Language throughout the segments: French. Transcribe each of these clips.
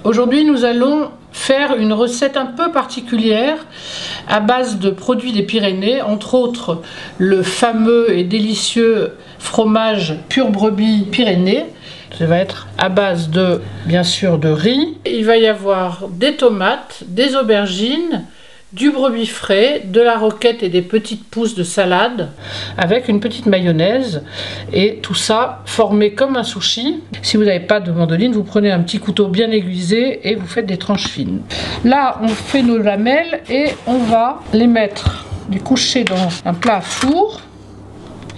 Aujourd'hui, nous allons faire une recette un peu particulière à base de produits des Pyrénées, entre autres le fameux et délicieux fromage pur brebis Pyrénées. Ça va être à base de, bien sûr, de riz. Il va y avoir des tomates, des aubergines, du brebis frais, de la roquette et des petites pousses de salade avec une petite mayonnaise et tout ça formé comme un sushi. Si vous n'avez pas de mandoline, vous prenez un petit couteau bien aiguisé et vous faites des tranches fines. Là, on fait nos lamelles et on va les mettre, les coucher dans un plat à four.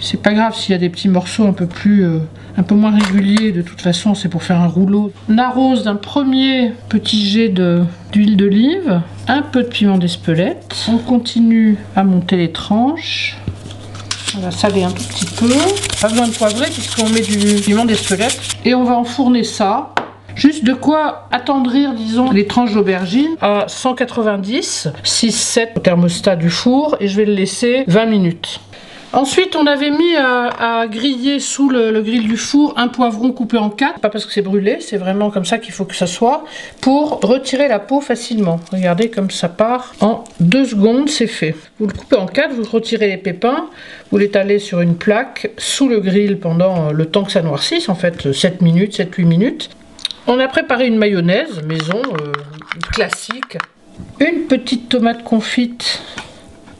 C'est pas grave s'il y a des petits morceaux un peu moins réguliers, de toute façon c'est pour faire un rouleau. On arrose d'un premier petit jet d'huile d'olive, un peu de piment d'Espelette. On continue à monter les tranches. On va saler un tout petit peu. Pas besoin de poivrer puisqu'on met du piment d'Espelette. Et on va enfourner ça. Juste de quoi attendrir, disons, les tranches d'aubergine à 190, 6-7 au thermostat du four. Et je vais le laisser 20 minutes. Ensuite, on avait mis à griller sous le grill du four un poivron coupé en 4. Pas parce que c'est brûlé, c'est vraiment comme ça qu'il faut que ça soit. Pour retirer la peau facilement. Regardez comme ça part. En 2 secondes, c'est fait. Vous le coupez en 4, vous retirez les pépins. Vous l'étalez sur une plaque sous le grill pendant le temps que ça noircisse. En fait, 7 minutes, 7-8 minutes. On a préparé une mayonnaise maison, classique. Une petite tomate confite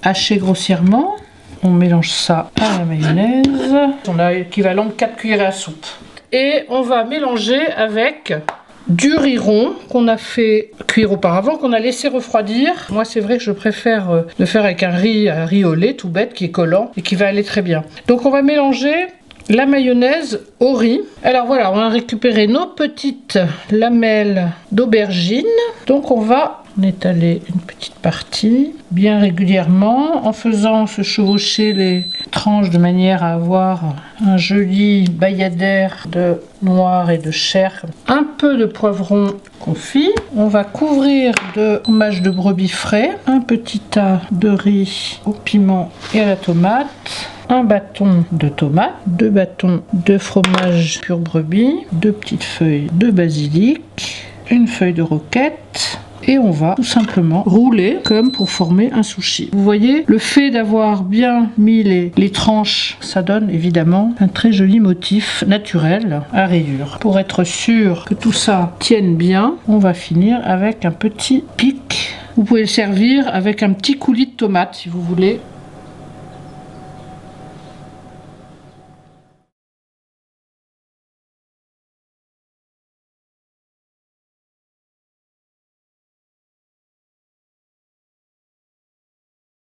hachée grossièrement. On mélange ça à la mayonnaise. On a l'équivalent de 4 cuillères à soupe. Et on va mélanger avec du riz rond qu'on a fait cuire auparavant, qu'on a laissé refroidir. Moi, c'est vrai que je préfère le faire avec un riz au lait tout bête qui est collant et qui va aller très bien. Donc on va mélanger la mayonnaise au riz. Alors voilà, on a récupéré nos petites lamelles d'aubergine. Donc on va étaler une petite partie bien régulièrement en faisant se chevaucher les tranches de manière à avoir un joli bayadère de noir et de chair. Un peu de poivron confit. On va couvrir de fromage de brebis frais, un petit tas de riz au piment et à la tomate, un bâton de tomate, 2 bâtons de fromage pur brebis, 2 petites feuilles de basilic, une feuille de roquette. Et on va tout simplement rouler comme pour former un sushi. Vous voyez, le fait d'avoir bien mis les tranches, ça donne évidemment un très joli motif naturel à rayures. Pour être sûr que tout ça tienne bien, on va finir avec un petit pic. Vous pouvez le servir avec un petit coulis de tomate si vous voulez.